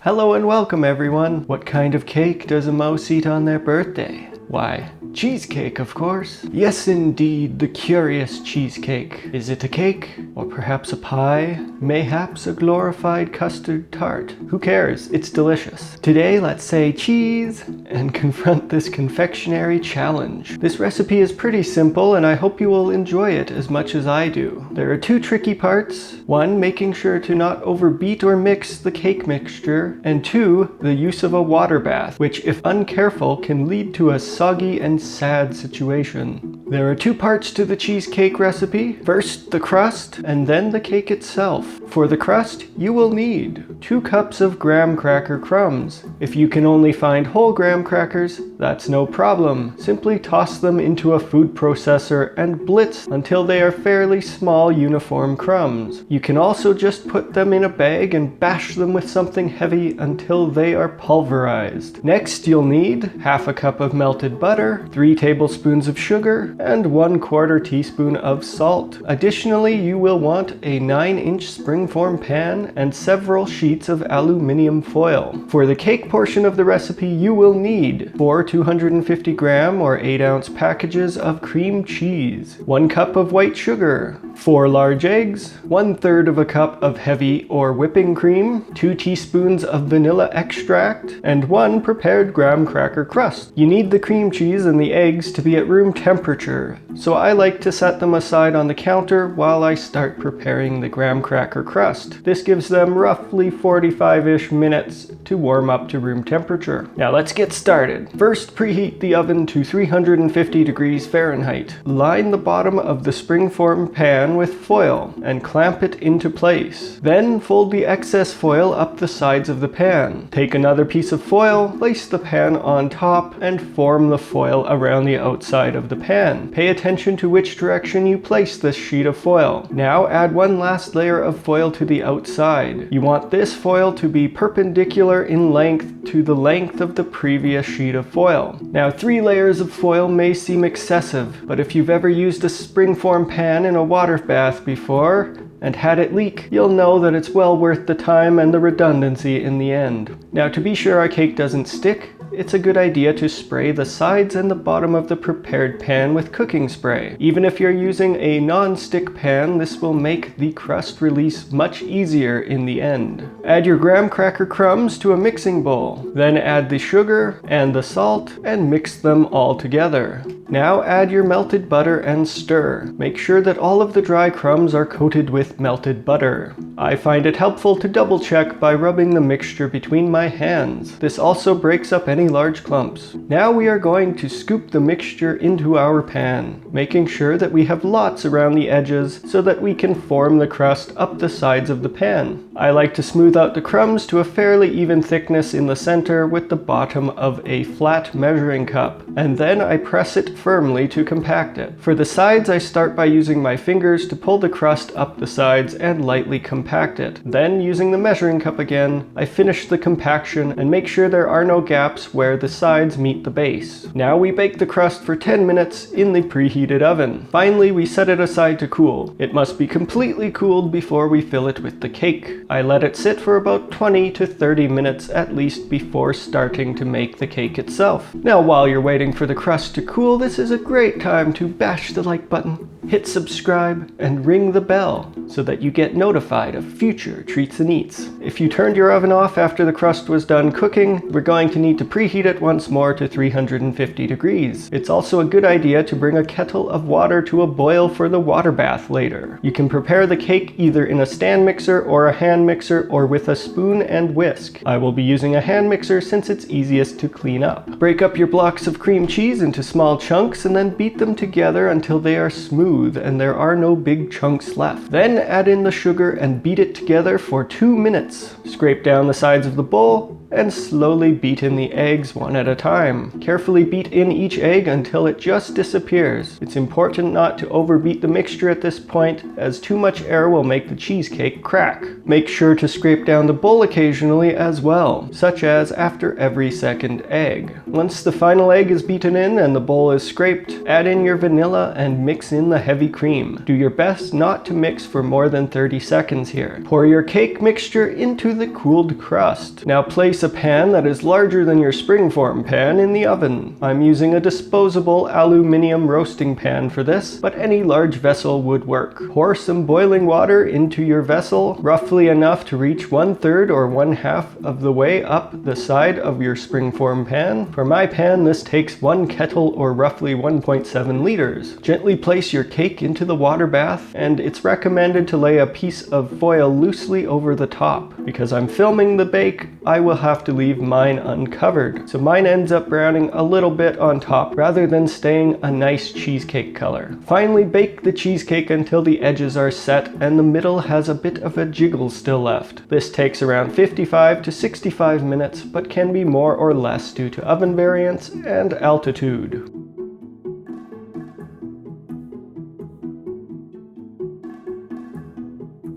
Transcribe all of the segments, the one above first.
Hello and welcome everyone! What kind of cake does a mouse eat on their birthday? Why, cheesecake, of course. Yes, indeed, the curious cheesecake. Is it a cake? Or perhaps a pie? Mayhaps a glorified custard tart? Who cares? It's delicious. Today, let's say cheese and confront this confectionery challenge. This recipe is pretty simple and I hope you will enjoy it as much as I do. There are two tricky parts. One, making sure to not overbeat or mix the cake mixture. And two, the use of a water bath, which if uncareful can lead to a soggy and sad situation. There are two parts to the cheesecake recipe. First, the crust, and then the cake itself. For the crust, you will need 2 cups of graham cracker crumbs. If you can only find whole graham crackers, that's no problem. Simply toss them into a food processor and blitz until they are fairly small uniform crumbs. You can also just put them in a bag and bash them with something heavy until they are pulverized. Next, you'll need half a cup of melted butter, 3 tablespoons of sugar, and 1/4 teaspoon of salt. Additionally, you will want a 9-inch Springform pan and several sheets of aluminium foil. For the cake portion of the recipe, you will need 4 250 gram or 8-ounce packages of cream cheese, 1 cup of white sugar, 4 large eggs, 1/3 of a cup of heavy or whipping cream, 2 teaspoons of vanilla extract, and 1 prepared graham cracker crust. You need the cream cheese and the eggs to be at room temperature, so I like to set them aside on the counter while I start preparing the graham cracker crust. This gives them roughly 45-ish minutes to warm up to room temperature. Now let's get started. First, preheat the oven to 350 degrees Fahrenheit. Line the bottom of the Springform pan with foil and clamp it into place. Then fold the excess foil up the sides of the pan. Take another piece of foil, place the pan on top, and form the foil around the outside of the pan. Pay attention to which direction you place this sheet of foil. Now add one last layer of foil to the outside. You want this foil to be perpendicular in length to the length of the previous sheet of foil. Now 3 layers of foil may seem excessive, but if you've ever used a Springform pan in a water bath before and had it leak, you'll know that it's well worth the time and the redundancy in the end. Now to be sure our cake doesn't stick, it's a good idea to spray the sides and the bottom of the prepared pan with cooking spray. Even if you're using a non-stick pan, this will make the crust release much easier in the end. Add your graham cracker crumbs to a mixing bowl. Then add the sugar and the salt and mix them all together. Now add your melted butter and stir. Make sure that all of the dry crumbs are coated with melted butter. I find it helpful to double check by rubbing the mixture between my hands. This also breaks up any large clumps. Now we are going to scoop the mixture into our pan, making sure that we have lots around the edges so that we can form the crust up the sides of the pan. I like to smooth out the crumbs to a fairly even thickness in the center with the bottom of a flat measuring cup, and then I press it firmly to compact it. For the sides, I start by using my fingers to pull the crust up the sides and lightly compact it. Then, using the measuring cup again, I finish the compaction and make sure there are no gaps where the sides meet the base. Now we bake the crust for 10 minutes in the preheated oven. Finally, we set it aside to cool. It must be completely cooled before we fill it with the cake. I let it sit for about 20 to 30 minutes at least before starting to make the cake itself. Now while you're waiting for the crust to cool, this is a great time to bash the like button, hit subscribe, and ring the bell so that you get notified of future treats and eats. If you turned your oven off after the crust was done cooking, we're going to need to preheat it once more to 350 degrees. It's also a good idea to bring a kettle of water to a boil for the water bath later. You can prepare the cake either in a stand mixer or a hand mixer or with a spoon and whisk. I will be using a hand mixer since it's easiest to clean up. Break up your blocks of cream cheese into small chunks and then beat them together until they are smooth and there are no big chunks left. Then add in the sugar and beat it together for 2 minutes. Scrape down the sides of the bowl and slowly beat in the eggs one at a time. Carefully beat in each egg until it just disappears. It's important not to overbeat the mixture at this point, as too much air will make the cheesecake crack. Make sure to scrape down the bowl occasionally as well, such as after every second egg. Once the final egg is beaten in and the bowl is scraped, add in your vanilla and mix in the heavy cream. Do your best not to mix for more than 30 seconds here. Pour your cake mixture into the cooled crust. Now place a pan that is larger than your Springform pan in the oven. I'm using a disposable aluminium roasting pan for this, but any large vessel would work. Pour some boiling water into your vessel, roughly enough to reach 1/3 or 1/2 of the way up the side of your Springform pan. For my pan, this takes 1 kettle or roughly 1.7 liters. Gently place your cake into the water bath, and it's recommended to lay a piece of foil loosely over the top. Because I'm filming the bake, I will have to leave mine uncovered, so mine ends up browning a little bit on top rather than staying a nice cheesecake color. Finally, bake the cheesecake until the edges are set and the middle has a bit of a jiggle still left. This takes around 55 to 65 minutes, but can be more or less due to oven variance and altitude.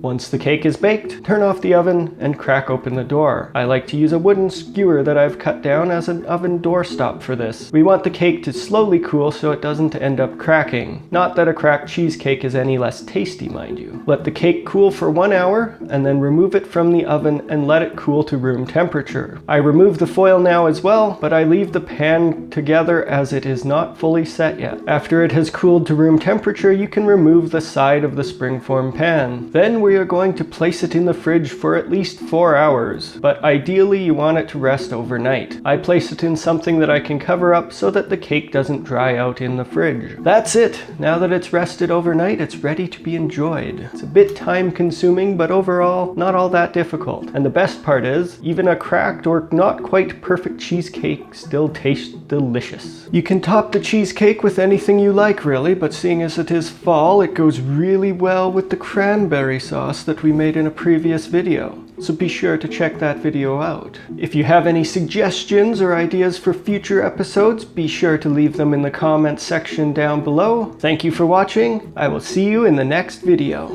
Once the cake is baked, turn off the oven and crack open the door. I like to use a wooden skewer that I've cut down as an oven doorstop for this. We want the cake to slowly cool so it doesn't end up cracking. Not that a cracked cheesecake is any less tasty, mind you. Let the cake cool for 1 hour and then remove it from the oven and let it cool to room temperature. I remove the foil now as well, but I leave the pan together as it is not fully set yet. After it has cooled to room temperature, you can remove the side of the Springform pan. Then we are going to place it in the fridge for at least 4 hours, but ideally you want it to rest overnight. I place it in something that I can cover up so that the cake doesn't dry out in the fridge. That's it! Now that it's rested overnight, it's ready to be enjoyed. It's a bit time consuming, but overall not all that difficult. And the best part is, even a cracked or not quite perfect cheesecake still tastes delicious. You can top the cheesecake with anything you like really, but seeing as it is fall, it goes really well with the cranberry sauce that we made in a previous video. So be sure to check that video out. If you have any suggestions or ideas for future episodes, be sure to leave them in the comments section down below. Thank you for watching. I will see you in the next video.